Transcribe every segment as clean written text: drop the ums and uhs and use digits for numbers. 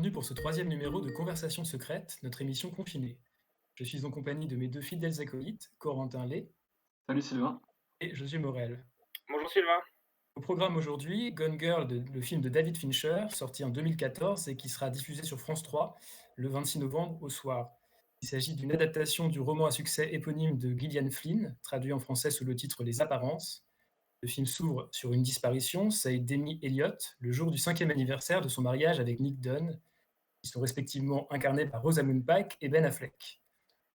bienvenue pour ce troisième numéro de Conversation secrète, notre émission confinée. Je suis en compagnie de mes deux fidèles acolytes, Corentin Lay Salut Sylvain. et Josué Morel. Bonjour Sylvain. Au programme aujourd'hui, Gone Girl, le film de David Fincher, sorti en 2014 et qui sera diffusé sur France 3 le 26 novembre au soir. Il s'agit d'une adaptation du roman à succès éponyme de Gillian Flynn, traduit en français sous le titre Les Apparences. Le film s'ouvre sur une disparition, celle d'Amy Elliott, le jour du 5e anniversaire de son mariage avec Nick Dunn, qui sont respectivement incarnés par Rosamund Pike et Ben Affleck.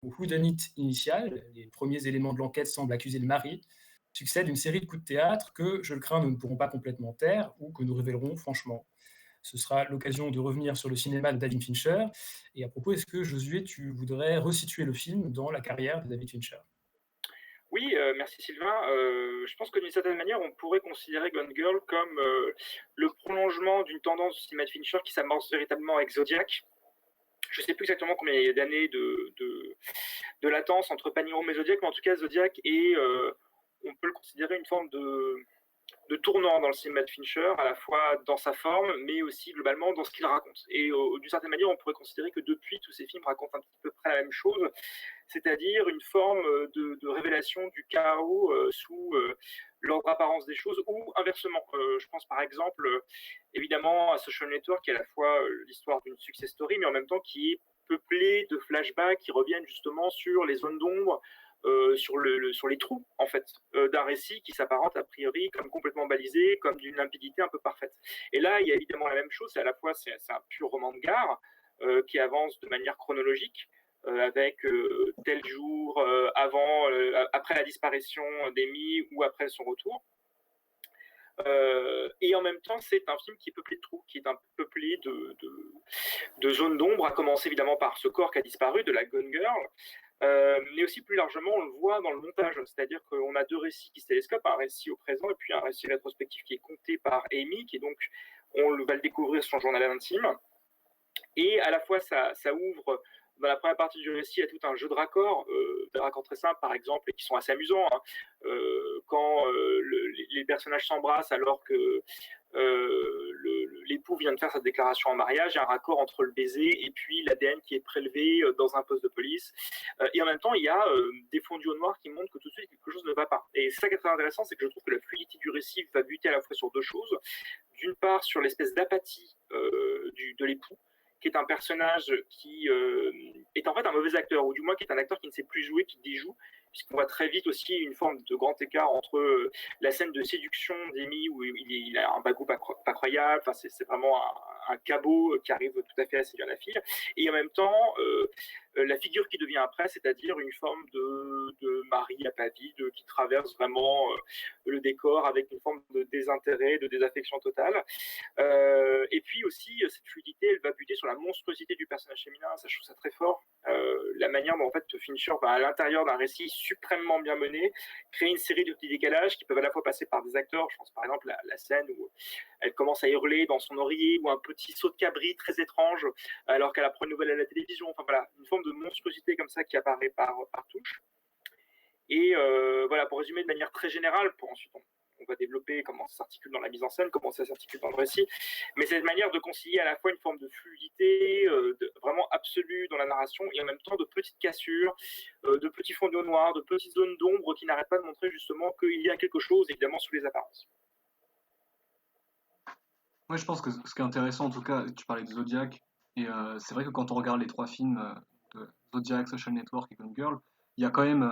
Au whodunit initial, les premiers éléments de l'enquête semblent accuser le mari, succède une série de coups de théâtre que, je le crains, nous ne pourrons pas complètement taire ou que nous révélerons franchement. Ce sera l'occasion de revenir sur le cinéma de David Fincher. Et à propos, est-ce que, Josué, tu voudrais resituer le film dans la carrière de David Fincher? Oui, merci Sylvain. Je pense que d'une certaine manière, on pourrait considérer Gone Girl comme le prolongement d'une tendance du cinéma de Fincher qui s'amorce véritablement avec Zodiac. Je ne sais plus exactement combien il y a d'années de latence entre Panic et Zodiac, mais en tout cas, Zodiac est, on peut le considérer une forme de tournant dans le cinéma de Fincher, à la fois dans sa forme, mais aussi globalement dans ce qu'il raconte. Et d'une certaine manière, on pourrait considérer que depuis, tous ces films racontent un petit peu près la même chose, c'est-à-dire une forme de révélation du chaos sous l'ordre apparence des choses, ou inversement. Je pense par exemple, évidemment, à Social Network, qui est à la fois l'histoire d'une success story, mais en même temps qui est peuplée de flashbacks qui reviennent justement sur les zones d'ombre, sur les trous en fait d'un récit qui s'apparente a priori comme complètement balisé, comme d'une limpidité un peu parfaite. Et là, il y a évidemment la même chose, c'est à la fois c'est un pur roman de gare qui avance de manière chronologique, avec tel jour après la disparition d'Amy ou après son retour. Et en même temps, c'est un film qui est peuplé de trous, qui est un peu peuplé de zones d'ombre, à commencer évidemment par ce corps qui a disparu, de la Gone Girl, mais aussi plus largement, on le voit dans le montage, c'est-à-dire qu'on a deux récits qui se télescopent, un récit au présent et puis un récit rétrospectif qui est compté par Amy, qui est donc, va le découvrir, son journal intime. Et à la fois, ça ouvre dans la première partie du récit à tout un jeu de raccords, des raccords très simples par exemple, et qui sont assez amusants, hein. Quand les personnages s'embrassent alors que l'époux vient de faire sa déclaration en mariage, il y a un raccord entre le baiser et puis l'ADN qui est prélevé dans un poste de police. Et en même temps, il y a des fondus au noir qui montrent que tout de suite quelque chose ne va pas. Et c'est ça qui est très intéressant, c'est que je trouve que la fluidité du récit va buter à la fois sur deux choses. D'une part, sur l'espèce d'apathie de l'époux, qui est un personnage qui est en fait un mauvais acteur, ou du moins qui est un acteur qui ne sait plus jouer, qui déjoue, puisqu'on voit très vite aussi une forme de grand écart entre la scène de séduction d'Amy, où il a un bagou pas croyable, enfin, c'est vraiment un cabot qui arrive tout à fait à séduire la fille, et en même temps, la figure qui devient après, c'est-à-dire une forme de mari apavide qui traverse vraiment le décor avec une forme de désintérêt, de désaffection totale. Et puis aussi, cette fluidité, elle va buter sur la monstruosité du personnage féminin, ça je trouve ça très fort. La manière dont en fait Fincher va à l'intérieur d'un récit suprêmement bien mené créer une série de petits décalages qui peuvent à la fois passer par des acteurs. Je pense par exemple à la scène où elle commence à hurler dans son oreiller, ou un petit saut de cabri très étrange alors qu'elle apprend une nouvelle à la télévision. Enfin voilà, une forme de monstruosité comme ça qui apparaît par touche. Et voilà, pour résumer de manière très générale, pour ensuite on va développer comment ça s'articule dans la mise en scène, comment ça s'articule dans le récit, mais cette manière de concilier à la fois une forme de fluidité vraiment absolue dans la narration, et en même temps de petites cassures, de petits fonds noirs, de petites zones d'ombre qui n'arrêtent pas de montrer justement qu'il y a quelque chose, évidemment, sous les apparences. Ouais, je pense que ce qui est intéressant, en tout cas, tu parlais de Zodiac, et c'est vrai que quand on regarde les trois films de Zodiac, Social Network et Gone Girl, il y a quand même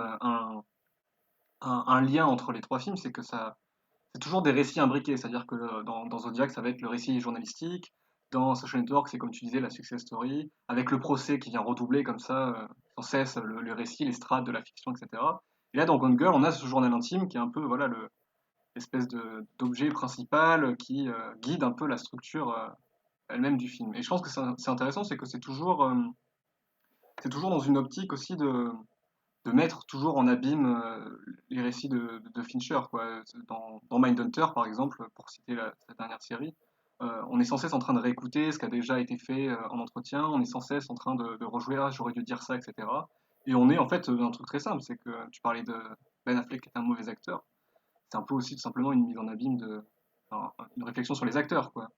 un lien entre les trois films, c'est que ça, c'est toujours des récits imbriqués, c'est-à-dire que dans Zodiac, ça va être le récit journalistique, dans Social Network, c'est comme tu disais, la success story, avec le procès qui vient redoubler comme ça, sans cesse, le récit, les strates de la fiction, etc. Et là, dans Gone Girl, on a ce journal intime qui est un peu, voilà, l'espèce d'objet principal qui guide un peu la structure elle-même du film. Et je pense que c'est intéressant, c'est que c'est toujours dans une optique aussi de mettre toujours en abîme les récits de Fincher. Quoi. Dans Mindhunter, par exemple, pour citer cette dernière série, on est sans cesse en train de réécouter ce qui a déjà été fait en entretien, on est sans cesse en train de rejouer, ah, j'aurais dû dire ça, etc. Et on est en fait dans un truc très simple, c'est que tu parlais de Ben Affleck qui est un mauvais acteur, c'est un peu aussi tout simplement une mise en abîme enfin, une réflexion sur les acteurs, quoi.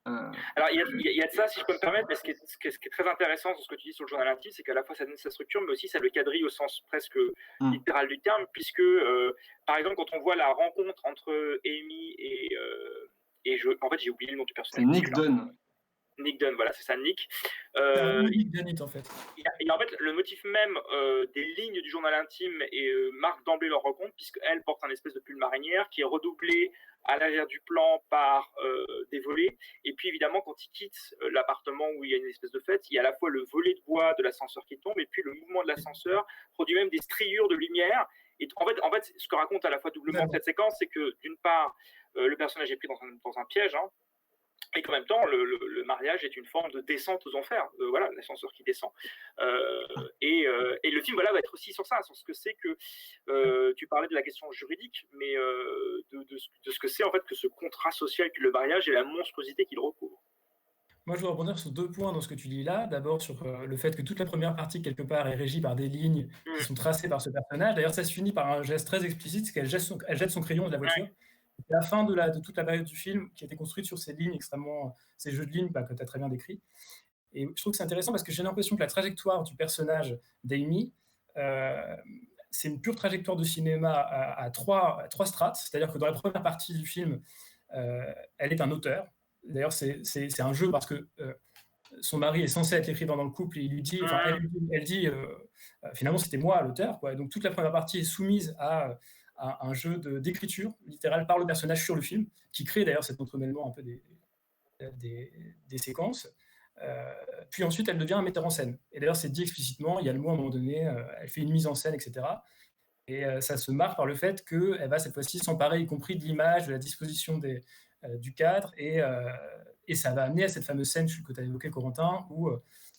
Alors, il y a de ça, si je peux me permettre, mais ce qui est très intéressant dans ce que tu dis sur le journal intime, c'est qu'à la fois ça donne sa structure, mais aussi ça le quadrille au sens presque littéral du terme, puisque, par exemple, quand on voit la rencontre entre Amy en fait, j'ai oublié le nom du C'est personnage. Nick Dunn. Nick Dunn, voilà, c'est ça, Nick. C'est un Nick Dunn, en fait. Et en fait, le motif même des lignes du journal intime marque d'emblée leur rencontre, puisqu'elle porte un espèce de pull marinière qui est redoublé à l'arrière du plan par des volets. Et puis évidemment, quand ils quittent l'appartement où il y a une espèce de fête, il y a à la fois le volet de bois de l'ascenseur qui tombe, et puis le mouvement de l'ascenseur produit même des striures de lumière. Et en fait, ce que raconte à la fois doublement cette séquence, c'est que d'une part, le personnage est pris dans un piège, hein, et qu'en même temps, le mariage est une forme de descente aux enfers. Voilà, l'ascenseur qui descend. Et le film, voilà, va être aussi sur ça, sur ce que c'est que... tu parlais de la question juridique, mais de ce que c'est, en fait, que ce contrat social qu'est le mariage et la monstruosité qu'il recouvre. Moi, je veux rebondir sur 2 points dans ce que tu dis là. D'abord, sur le fait que toute la première partie, quelque part, est régie par des lignes qui sont tracées par ce personnage. D'ailleurs, ça se finit par un geste très explicite, c'est qu'elle jette son crayon de la voiture. C'est la fin de toute la période du film qui a été construite sur ces lignes extrêmement, ces jeux de lignes que tu as très bien décrits. Et je trouve que c'est intéressant parce que j'ai l'impression que la trajectoire du personnage d'Amy, c'est une pure trajectoire de cinéma à trois strates. C'est-à-dire que dans la première partie du film, elle est un auteur. D'ailleurs, c'est un jeu parce que son mari est censé être l'écrivain dans le couple et il lui dit, elle dit, finalement, c'était moi l'auteur, quoi. Donc toute la première partie est soumise à un jeu d'écriture littérale par le personnage sur le film, qui crée d'ailleurs cet entremêlement un peu des séquences. Puis ensuite, elle devient un metteur en scène. Et d'ailleurs, c'est dit explicitement, il y a le mot à un moment donné, elle fait une mise en scène, etc. Et ça se marque par le fait qu'elle va cette fois-ci s'emparer, y compris de l'image, de la disposition du cadre, et ça va amener à cette fameuse scène que tu as évoquée, Corentin, où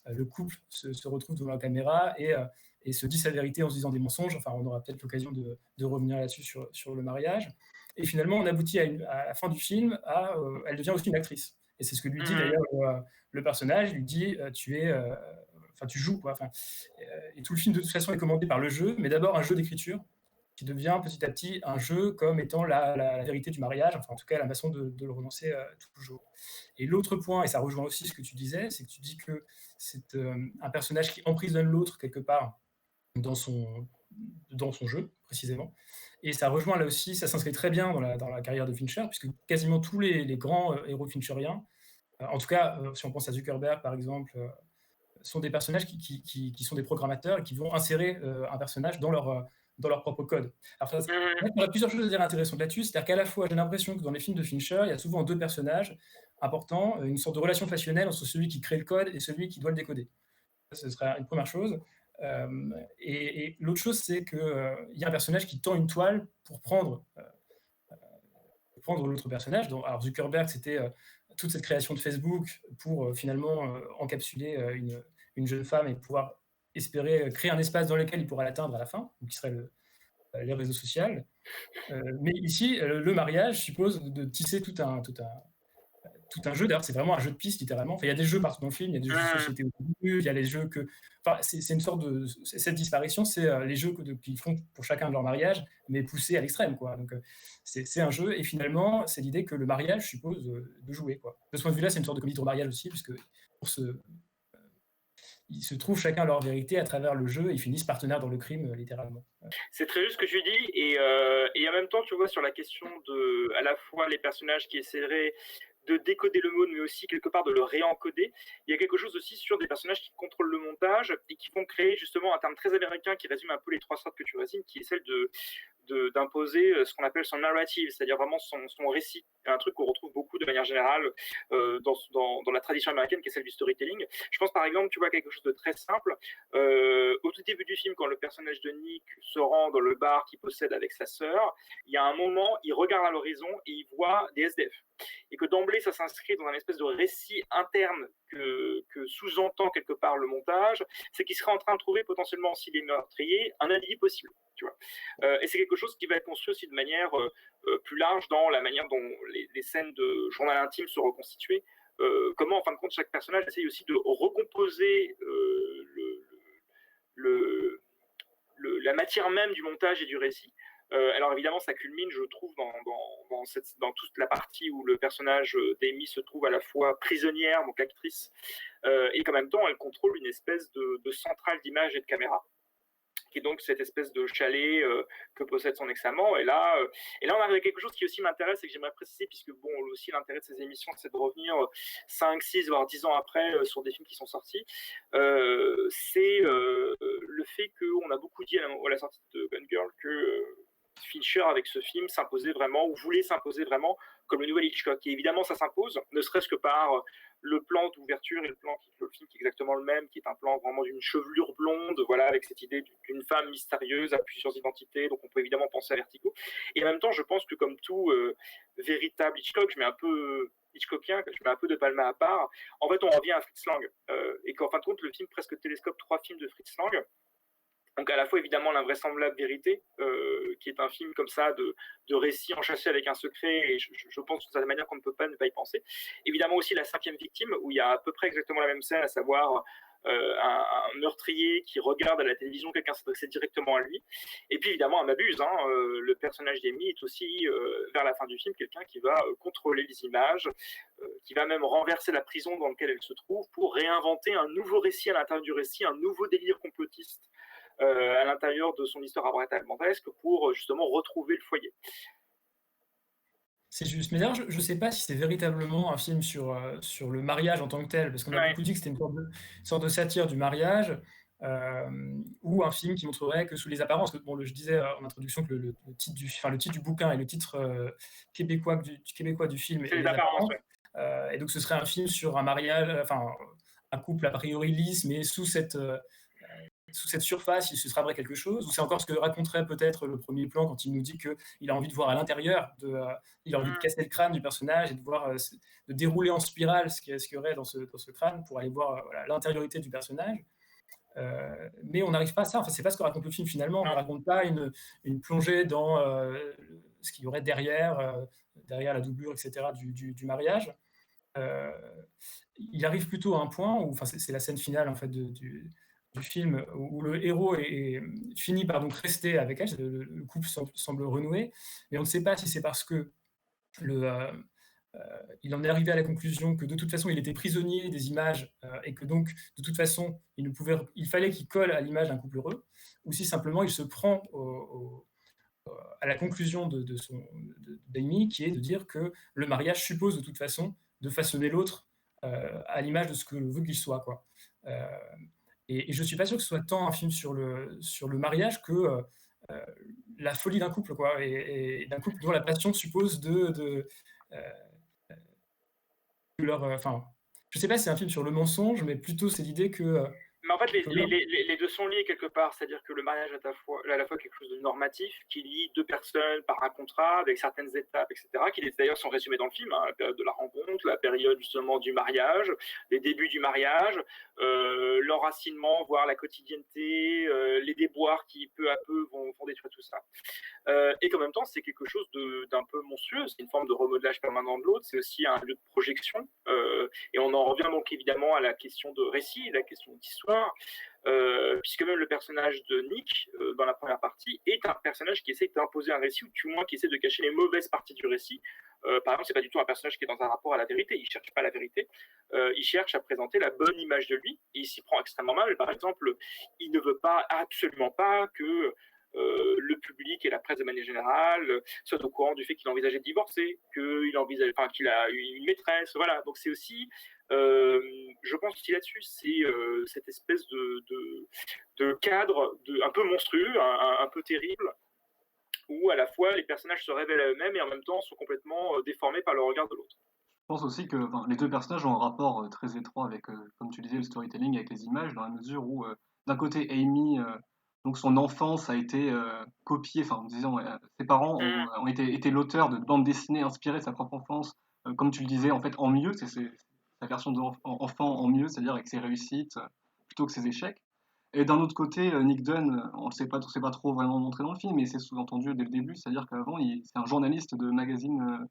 le couple se retrouve devant la caméra et se dit sa vérité en se disant des mensonges. Enfin, on aura peut-être l'occasion de revenir là-dessus sur le mariage. Et finalement, on aboutit à la fin du film elle devient aussi une actrice. Et c'est ce que lui dit d'ailleurs le personnage. Il lui dit tu joues, quoi. Et tout le film de toute façon est commandé par le jeu, mais d'abord un jeu d'écriture qui devient petit à petit un jeu comme étant la vérité du mariage, enfin en tout cas la façon de le renoncer toujours. Et l'autre point, et ça rejoint aussi ce que tu disais, c'est que tu dis que c'est un personnage qui emprisonne l'autre quelque part dans son jeu, précisément. Et ça rejoint là aussi, ça s'inscrit très bien dans la carrière de Fincher, puisque quasiment tous les grands héros fincheriens, en tout cas, si on pense à Zuckerberg par exemple, sont des personnages qui sont des programmateurs et qui vont insérer un personnage dans leur propre code. Alors, il y a plusieurs choses à dire intéressantes là-dessus, c'est-à-dire qu'à la fois, j'ai l'impression que dans les films de Fincher, il y a souvent 2 personnages importants, une sorte de relation passionnelle entre celui qui crée le code et celui qui doit le décoder. Ça, ce serait une première chose. Et l'autre chose, c'est qu'il y a un personnage qui tend une toile pour prendre l'autre personnage. Donc, alors Zuckerberg, c'était toute cette création de Facebook pour finalement encapsuler une jeune femme et pouvoir espérer créer un espace dans lequel il pourra l'atteindre à la fin, qui serait les réseaux sociaux. Mais ici, le mariage suppose de tisser tout un jeu. D'ailleurs, c'est vraiment un jeu de piste, littéralement. Enfin, il y a des jeux partout dans le film, il y a des jeux de société au début, il y a les jeux que... Enfin, c'est une sorte de... Cette disparition, c'est les jeux qu'ils font pour chacun de leur mariage, mais poussés à l'extrême, quoi. Donc, c'est un jeu, et finalement, c'est l'idée que le mariage suppose de jouer, quoi. De ce point de vue-là, c'est une sorte de comédie de mariage aussi, puisque ils se trouvent chacun leur vérité à travers le jeu et ils finissent partenaires dans le crime, littéralement. C'est très juste ce que tu dis, et en même temps, tu vois, sur la question de, à la fois les personnages qui essaieraient de décoder le mode, mais aussi quelque part de le réencoder. Il y a quelque chose aussi sur des personnages qui contrôlent le montage et qui vont créer justement un terme très américain qui résume un peu les 3 strates que tu résumes, qui est celle d'imposer ce qu'on appelle son narrative, c'est-à-dire vraiment son récit. Un truc qu'on retrouve beaucoup de manière générale dans la tradition américaine, qui est celle du storytelling. Je pense par exemple, tu vois, quelque chose de très simple. Au tout début du film, quand le personnage de Nick se rend dans le bar qu'il possède avec sa sœur, il y a un moment, il regarde à l'horizon et il voit des SDF. Et que d'emblée, ça s'inscrit dans un espèce de récit interne que sous-entend quelque part le montage, c'est qu'il serait en train de trouver potentiellement, s'il est meurtrier, un alibi possible. Tu vois. Et c'est quelque chose qui va être construit aussi de manière plus large dans la manière dont les scènes de journal intime se reconstituent. Comment, en fin de compte, chaque personnage essaye aussi de recomposer la matière même du montage et du récit Alors évidemment, ça culmine, je trouve, dans toute la partie où le personnage d'Amy se trouve à la fois prisonnière, donc actrice, et qu'en même temps, elle contrôle une espèce de centrale d'image et de caméra, qui est donc cette espèce de chalet que possède son ex-amant. Et là, on arrive à quelque chose qui aussi m'intéresse et que j'aimerais préciser, puisque bon, aussi l'intérêt de ces émissions, c'est de revenir 5, 6, voire 10 ans après sur des films qui sont sortis. C'est le fait qu'on a beaucoup dit à la sortie de Gone Girl que Fincher, avec ce film, s'imposait vraiment, ou voulait s'imposer vraiment, comme le nouvel Hitchcock. Et évidemment, ça s'impose, ne serait-ce que par le plan d'ouverture et le plan qui clôt le film, qui est exactement le même, qui est un plan vraiment d'une chevelure blonde, voilà, avec cette idée d'une femme mystérieuse à plusieurs identités, donc on peut évidemment penser à Vertigo. Et en même temps, je pense que comme tout véritable Hitchcock, je mets un peu Hitchcockien, je mets un peu de Palma à part, en fait, on revient à Fritz Lang, et qu'en fin de compte, le film presque télescope 3 films de Fritz Lang. Donc à la fois évidemment l'invraisemblable vérité, qui est un film comme ça de récit enchâssé avec un secret, et je pense de cette manière qu'on ne peut pas ne pas y penser. Évidemment aussi la 5e victime, où il y a à peu près exactement la même scène, à savoir un meurtrier qui regarde à la télévision quelqu'un s'adresser directement à lui. Et puis évidemment, on m'abuse, le personnage d'Amy est aussi, vers la fin du film, quelqu'un qui va contrôler les images, qui va même renverser la prison dans laquelle elle se trouve pour réinventer un nouveau récit à l'intérieur du récit, un nouveau délire complotiste à l'intérieur de son histoire abracadabrantesque pour justement retrouver le foyer. C'est juste. Mais d'ailleurs, je ne sais pas si c'est véritablement un film sur le mariage en tant que tel, parce qu'on a beaucoup dit que c'était une sorte de satire du mariage, ou un film qui montrerait que sous les apparences, que, bon, je disais en introduction que le titre du bouquin et le titre québécois du film C'est les apparences, ouais. Et donc ce serait un film sur un mariage, un couple a priori lisse, mais sous cette surface, il se serait vrai quelque chose, ou c'est encore ce que raconterait peut-être le premier plan quand il nous dit qu'il a envie de voir à l'intérieur, il a envie de casser le crâne du personnage et de voir, de dérouler en spirale ce qu'il y aurait dans ce crâne pour aller voir voilà, l'intériorité du personnage. Mais on n'arrive pas à ça, enfin, c'est pas ce que raconte le film finalement, on ne raconte pas une plongée dans ce qu'il y aurait derrière la doublure, etc. du mariage. Il arrive plutôt à un point où, enfin, c'est la scène finale en fait du film où le héros finit par donc rester avec elle, le couple semble renouer, mais on ne sait pas si c'est parce que il en est arrivé à la conclusion que de toute façon il était prisonnier des images et que donc de toute façon il fallait qu'il colle à l'image d'un couple heureux, ou si simplement il se prend à la conclusion d'Amy, qui est de dire que le mariage suppose de toute façon de façonner l'autre à l'image de ce que veut qu'il soit, quoi. Et je suis pas sûr que ce soit tant un film sur le mariage que la folie d'un couple, quoi, et d'un couple dont la passion suppose je sais pas si c'est un film sur le mensonge, mais plutôt c'est l'idée que mais en fait, les deux sont liés quelque part, c'est-à-dire que le mariage est à la fois quelque chose de normatif, qui lie deux personnes par un contrat, avec certaines étapes, etc., qui d'ailleurs sont résumées dans le film, la période de la rencontre, la période justement du mariage, les débuts du mariage, l'enracinement, voire la quotidienneté, les déboires qui peu à peu vont détruire tout ça. Et qu'en même temps, c'est quelque chose d'un peu monstrueux, c'est une forme de remodelage permanent de l'autre, c'est aussi un lieu de projection, et on en revient donc évidemment à la question de récit, la question d'histoire, puisque même le personnage de Nick, dans la première partie, est un personnage qui essaie d'imposer un récit, ou du moins qui essaie de cacher les mauvaises parties du récit. Par exemple, c'est pas du tout un personnage qui est dans un rapport à la vérité, il cherche pas la vérité, il cherche à présenter la bonne image de lui, et il s'y prend extrêmement mal. Par exemple, il ne veut absolument pas que le public et la presse de manière générale soient au courant du fait qu'il envisageait de divorcer, qu'il a une maîtresse, voilà. Donc c'est aussi, je pense aussi là-dessus, c'est cette espèce de cadre un peu monstrueux, un peu terrible, où à la fois les personnages se révèlent à eux-mêmes et en même temps sont complètement déformés par le regard de l'autre. Je pense aussi que les deux personnages ont un rapport très étroit avec, comme tu disais, le storytelling avec les images, dans la mesure où, d'un côté, Amy, donc son enfance a été copiée, enfin, disons, ses parents ont été l'auteur de bandes dessinées inspirées de sa propre enfance, comme tu le disais, en fait, en mieux, c'est sa version d'enfant en mieux, c'est-à-dire avec ses réussites plutôt que ses échecs. Et d'un autre côté, Nick Dunn, on ne sait pas trop vraiment montré dans le film, mais c'est sous-entendu dès le début, c'est-à-dire qu'avant, c'est un journaliste de magazine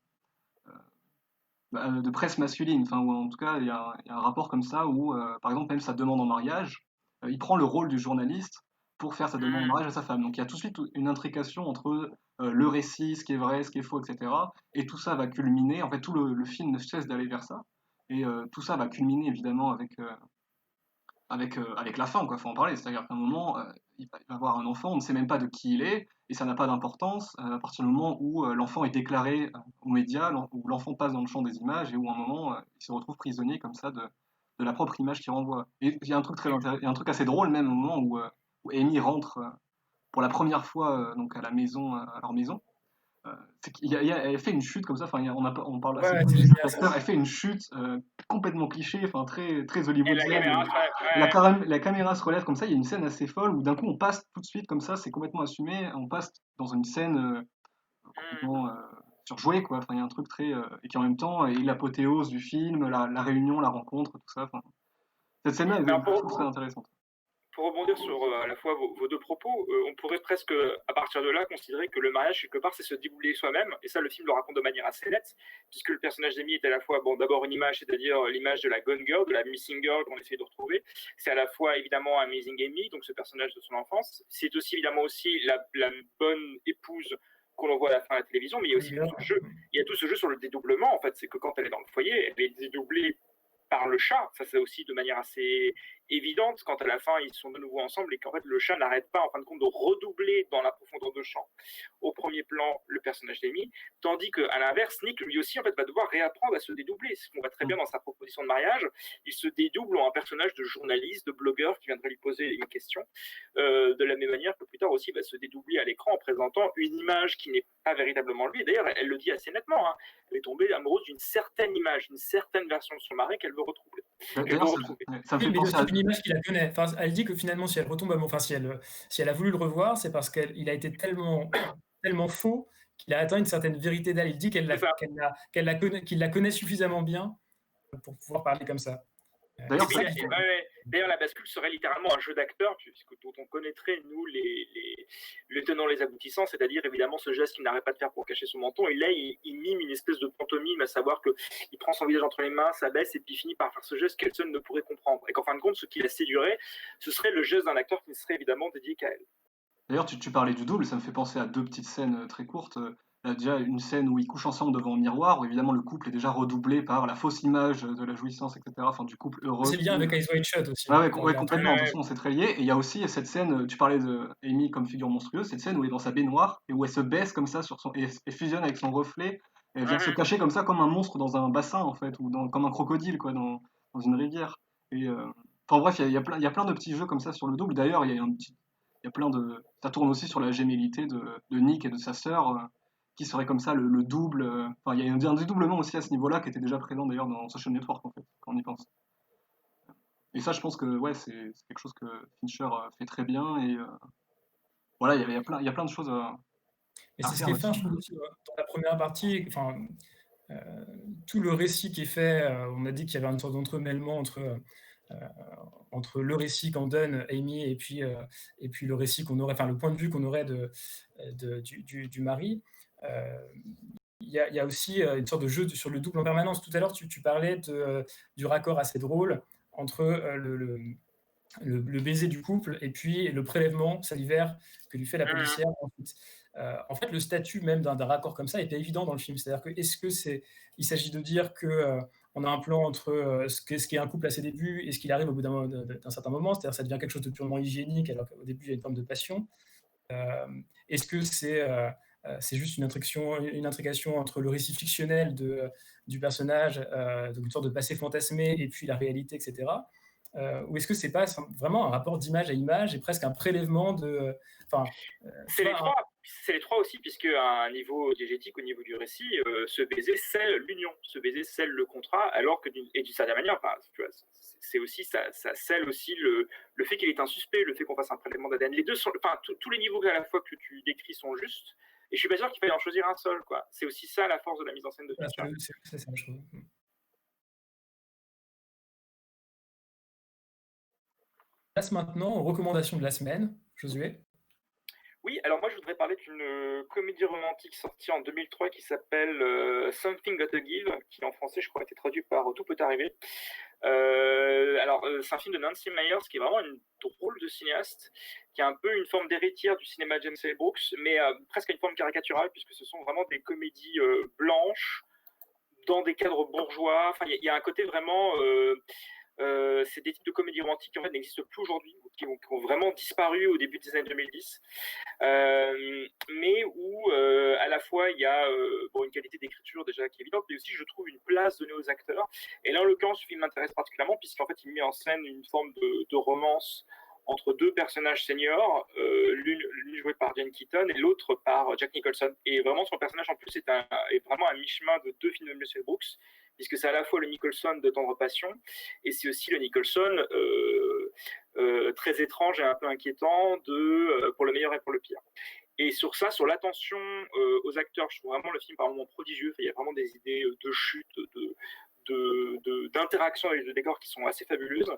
de presse masculine, enfin, ou en tout cas, il y a un rapport comme ça où, par exemple, même sa demande en mariage, il prend le rôle du journaliste pour faire sa demande en mariage à sa femme. Donc il y a tout de suite une intrication entre le récit, ce qui est vrai, ce qui est faux, etc. Et tout ça va culminer, en fait tout le film ne cesse d'aller vers ça. Et tout ça va culminer évidemment avec la fin, quoi, faut en parler. C'est-à-dire qu'à un moment, il va avoir un enfant, on ne sait même pas de qui il est, et ça n'a pas d'importance à partir du moment où l'enfant est déclaré aux médias, où l'enfant passe dans le champ des images, et où à un moment, il se retrouve prisonnier comme ça de la propre image qu'il renvoie. Et il y a un truc il y a un truc assez drôle même au moment où Amy rentre pour la première fois donc à la maison, à leur maison. C'est elle fait une chute comme ça, enfin, on parle assez Ouais, peu c'est des génial ça. acteurs, elle fait une chute complètement cliché, enfin très, très Et la hollywoodienne. caméra, La caméra se relève comme ça, il y a une scène assez folle où d'un coup on passe tout de suite comme ça, c'est complètement assumé, on passe dans une scène complètement surjouée, quoi. Enfin, il y a un truc très. Et qui en même temps est l'apothéose du film, la réunion, la rencontre, tout ça. Enfin, cette scène-là est Alors je trouve très intéressante. pour rebondir sur à la fois vos deux propos, on pourrait presque, à partir de là, considérer que le mariage, quelque part, c'est se débouler soi-même. Et ça, le film le raconte de manière assez nette, puisque le personnage d'Amy est à la fois, bon, d'abord une image, c'est-à-dire l'image de la Gone Girl, de la Missing Girl qu'on essaie de retrouver. C'est à la fois, évidemment, Amazing Amy, donc ce personnage de son enfance. C'est aussi, évidemment, aussi la bonne épouse qu'on en voit à la fin de la télévision, mais il y a aussi tout ce jeu. Il y a tout ce jeu sur le dédoublement, en fait. C'est que quand elle est dans le foyer, elle est dédoublée par le chat. Ça, c'est aussi de manière assez évidente quand à la fin ils sont de nouveau ensemble et qu'en fait le chat n'arrête pas en fin de compte de redoubler dans la profondeur de champ au premier plan le personnage d'Amy, tandis qu'à l'inverse Nick lui aussi en fait va devoir réapprendre à se dédoubler, ce qu'on voit très bien dans sa proposition de mariage. Il se dédouble en un personnage de journaliste, de blogueur qui viendrait lui poser une question, de la même manière que plus tard aussi va se dédoubler à l'écran en présentant une image qui n'est pas véritablement lui. D'ailleurs elle le dit assez nettement, hein. Elle est tombée amoureuse d'une certaine image, une certaine version de son mari qu'elle veut retrouver. D'ailleurs, ça me Oui, fait mais penser aussi à. d'une image qui la connaît. Enfin, elle dit que finalement, si elle retombe amoureux, enfin, si elle a voulu le revoir, c'est parce qu'il a été tellement faux qu'il a atteint une certaine vérité d'elle. Il dit qu'il la connaît suffisamment bien pour pouvoir parler comme ça. D'ailleurs, C'est ça qu'il faut. D'ailleurs, la bascule serait littéralement un jeu d'acteur, puisque dont on connaîtrait, nous, les tenants, les aboutissants, c'est-à-dire évidemment ce geste qu'il n'arrête pas de faire pour cacher son menton. Et là, il mime une espèce de pantomime, à savoir qu'il prend son visage entre les mains, s'abaisse et puis finit par faire ce geste qu'elle seule ne pourrait comprendre. Et qu'en fin de compte, ce qui la séduirait, ce serait le geste d'un acteur qui ne serait évidemment dédié qu'à elle. D'ailleurs, tu parlais du double, ça me fait penser à deux petites scènes très courtes. Déjà, une scène où ils couchent ensemble devant un miroir, où évidemment le couple est déjà redoublé par la fausse image de la jouissance, etc. Enfin, du couple heureux. C'est bien avec Eyes Wide Shut aussi. Ouais, ouais, Enfin, ouais, il y a un truc. complètement. De toute façon, c'est très lié. Et il y a aussi cette scène, tu parlais de Amy comme figure monstrueuse, cette scène où elle est dans sa baignoire et où elle se baisse comme ça et fusionne avec son reflet. Et elle vient se cacher comme ça, comme un monstre dans un bassin, en fait, ou comme un crocodile, quoi, dans une rivière. Et, enfin, bref, il y a plein de petits jeux comme ça sur le double. D'ailleurs, il y a plein de. Ça tourne aussi sur la gémellité de Nick et de sa sœur, qui serait comme ça le double. Enfin, il y a un dédoublement aussi à ce niveau-là qui était déjà présent d'ailleurs dans Social Network, en fait, quand on y pense. Et ça, je pense que ouais, c'est quelque chose que Fincher fait très bien. Et voilà, il y a plein de choses Et à c'est ce faire qui est fin, là-dessus. je trouve, aussi, dans la première partie. Enfin, tout le récit qui est fait, on a dit qu'il y avait une sorte d'entremêlement entre le récit qu'en donne Amy et puis le récit qu'on aurait, enfin le point de vue qu'on aurait du mari. Euh, il y a aussi une sorte de jeu sur le double en permanence. Tout à l'heure, tu parlais du raccord assez drôle entre le baiser du couple et puis le prélèvement salivaire que lui fait la policière ensuite. En fait, le statut même d'un raccord comme ça est pas évident dans le film. C'est-à-dire que est-ce que il s'agit de dire que on a un plan entre ce qu'est un couple à ses débuts et ce qu'il arrive au bout d'un certain moment, c'est-à-dire que ça devient quelque chose de purement hygiénique alors qu'au début il y a une forme de passion. Est-ce que c'est juste une intrication entre le récit fictionnel du personnage, donc une sorte de passé fantasmé, et puis la réalité, etc. Ou est-ce que c'est pas vraiment un rapport d'image à image et presque un prélèvement de. Enfin, c'est les trois. C'est les trois aussi, puisque à un niveau diégétique, au niveau du récit, ce baiser scelle l'union, ce baiser scelle le contrat, alors que d'une certaine manière, enfin, tu vois, c'est aussi ça scelle aussi le fait qu'il est un suspect, le fait qu'on fasse un prélèvement d'ADN. Les deux sont, enfin, tous les niveaux à la fois que tu décris sont justes. Et je suis pas sûr qu'il faille en choisir un seul, quoi. C'est aussi ça la force de la mise en scène de Fincher. C'est ça, je trouve. Passe maintenant aux recommandations de la semaine, Josué. Oui, alors moi je voudrais parler d'une comédie romantique sortie en 2003 qui s'appelle Something Gotta Give, qui en français je crois a été traduit par Tout peut arriver. C'est un film de Nancy Meyers qui est vraiment une drôle de cinéaste, qui est un peu une forme d'héritière du cinéma James L. Brooks, mais presque à une forme caricaturale, puisque ce sont vraiment des comédies blanches, dans des cadres bourgeois. Enfin, il y a un côté vraiment... c'est des types de comédies romantiques qui en fait n'existent plus aujourd'hui, qui ont vraiment disparu au début des années 2010, mais où à la fois il y a une qualité d'écriture déjà qui est évidente, mais aussi je trouve une place donnée aux acteurs. Et là en l'occurrence, ce film m'intéresse particulièrement puisqu'en fait il met en scène une forme de romance entre deux personnages seniors, l'une jouée par Diane Keaton et l'autre par Jack Nicholson. Et vraiment son personnage en plus est vraiment à mi-chemin de deux films de Mel Brooks, puisque c'est à la fois le Nicholson de Tendre Passion et c'est aussi le Nicholson très étrange et un peu inquiétant de Pour le meilleur et pour le pire. Et sur ça, sur l'attention aux acteurs, je trouve vraiment le film par moments prodigieux. Il y a vraiment des idées de chute, d'interaction avec le décor qui sont assez fabuleuses.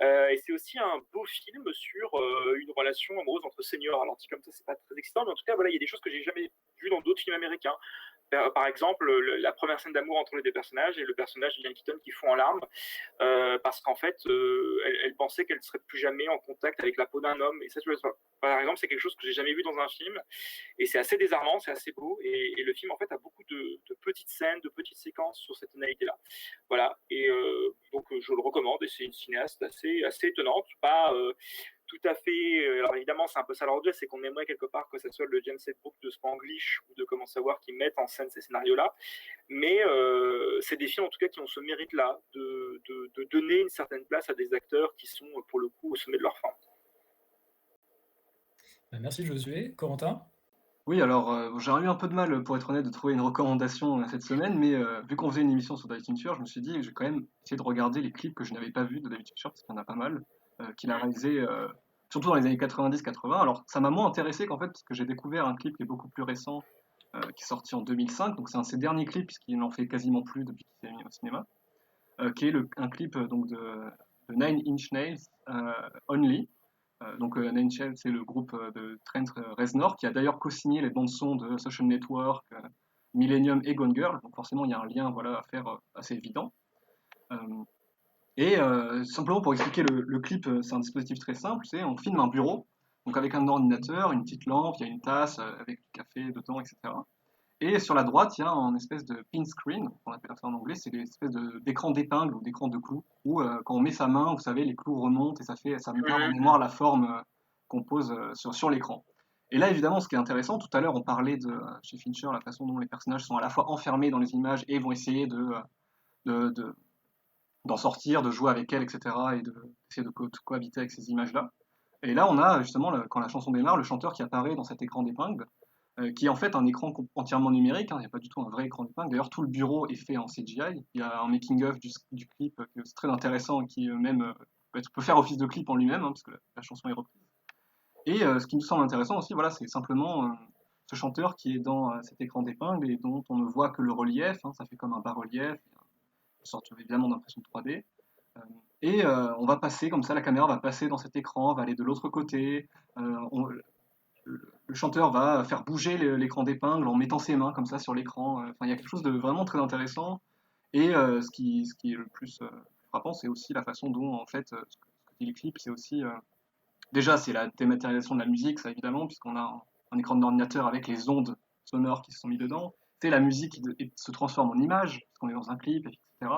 Et c'est aussi un beau film sur une relation amoureuse entre seniors. Alors dit comme ça, c'est pas très excitant, mais en tout cas, voilà, il y a des choses que j'ai jamais vues dans d'autres films américains. Par exemple, la première scène d'amour entre les deux personnages et le personnage de Diane Keaton qui fond en larmes parce qu'en fait, elle pensait qu'elle ne serait plus jamais en contact avec la peau d'un homme. Et ça, par exemple, c'est quelque chose que j'ai jamais vu dans un film. Et c'est assez désarmant, c'est assez beau. Et le film, en fait, a beaucoup de petites scènes, de petites séquences sur cette tonalité-là. Voilà. Et donc, je le recommande. Et c'est une cinéaste assez étonnante. Pas tout à fait. Alors évidemment, c'est un peu ça leur c'est qu'on aimerait quelque part que ce soit le James L. Brooks de Spanglish ou de Comment savoir qui mettent en scène ces scénarios-là. Mais c'est des films en tout cas qui ont ce mérite-là de donner une certaine place à des acteurs qui sont pour le coup au sommet de leur forme. Merci Josué. Corentin? Oui, alors j'ai eu un peu de mal, pour être honnête, de trouver une recommandation cette semaine, mais vu qu'on faisait une émission sur David Fincher, je me suis dit, je vais quand même essayer de regarder les clips que je n'avais pas vus de David Fincher, parce qu'il y en a pas mal, qu'il a réalisé, surtout dans les années 90-80. Alors ça m'a moins intéressé qu'en fait, parce que j'ai découvert un clip qui est beaucoup plus récent, qui est sorti en 2005, donc c'est un de ses derniers clips, puisqu'il n'en fait quasiment plus depuis qu'il s'est mis au cinéma, qui est un clip donc de Nine Inch Nails, Only. Donc Nine Inch Nails, c'est le groupe de Trent Reznor qui a d'ailleurs co-signé les bandes son de Social Network, Millennium et Gone Girl. Donc forcément, il y a un lien voilà, à faire assez évident. Simplement pour expliquer le clip, c'est un dispositif très simple. C'est on filme un bureau, donc avec un ordinateur, une petite lampe, il y a une tasse avec du café dedans, etc. Et sur la droite, il y a un espèce de pin screen, on appelle ça en anglais, c'est des espèces d'écran d'épingle ou d'écran de clous, où quand on met sa main, vous savez, les clous remontent et ça garde en mémoire la forme qu'on pose sur l'écran. Et là, évidemment, ce qui est intéressant, tout à l'heure, on parlait chez Fincher, la façon dont les personnages sont à la fois enfermés dans les images et vont essayer d'en sortir, de jouer avec elles, etc., et d'essayer de cohabiter avec ces images-là. Et là, on a justement, quand la chanson démarre, le chanteur qui apparaît dans cet écran d'épingle, qui est en fait un écran entièrement numérique, hein, il n'y a pas du tout un vrai écran d'épingle. D'ailleurs, tout le bureau est fait en CGI. Il y a un making-of du clip qui est très intéressant et qui même peut faire office de clip en lui-même, hein, parce que la chanson est reprise. Et ce qui nous semble intéressant aussi, voilà, c'est simplement ce chanteur qui est dans cet écran d'épingle et dont on ne voit que le relief, hein, ça fait comme un bas-relief, une sorte évidemment d'impression 3D. On va passer comme ça, la caméra va passer dans cet écran, va aller de l'autre côté. Le chanteur va faire bouger l'écran d'épingle en mettant ses mains comme ça sur l'écran. Enfin, il y a quelque chose de vraiment très intéressant. Et ce qui est le plus frappant, c'est aussi la façon dont, en fait, ce que dit le clip, c'est aussi... déjà, c'est la dématérialisation de la musique, ça évidemment, puisqu'on a un écran d'ordinateur avec les ondes sonores qui se sont mis dedans. C'est la musique qui se transforme en image, parce qu'on est dans un clip, etc.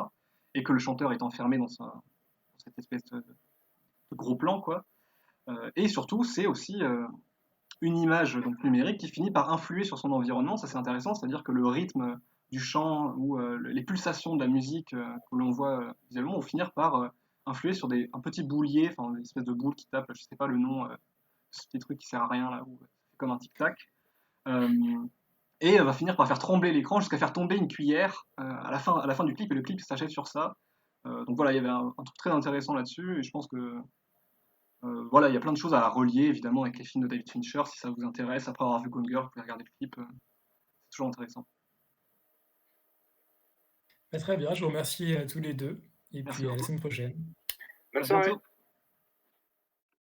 Et que le chanteur est enfermé dans cette espèce de gros plan, quoi. Et surtout, c'est aussi une image donc numérique qui finit par influer sur son environnement. Ça, c'est intéressant, c'est-à-dire que le rythme du chant ou les pulsations de la musique que l'on voit visuellement vont finir par influer sur un petit boulier, enfin une espèce de boule qui tape, je sais pas le nom, ce petit truc qui sert à rien là, c'est comme un tic-tac. Et va finir par faire trembler l'écran jusqu'à faire tomber une cuillère à la fin du clip, et le clip s'achève sur ça. Donc voilà, il y avait un truc très intéressant là-dessus, et je pense que voilà, il y a plein de choses à relier évidemment avec les films de David Fincher, si ça vous intéresse. Après avoir vu Gone Girl, vous pouvez regarder le clip, c'est toujours intéressant. Très bien, je vous remercie à tous les deux. Et Merci puis à la beaucoup. semaine prochaine. Bonne À soirée. bientôt.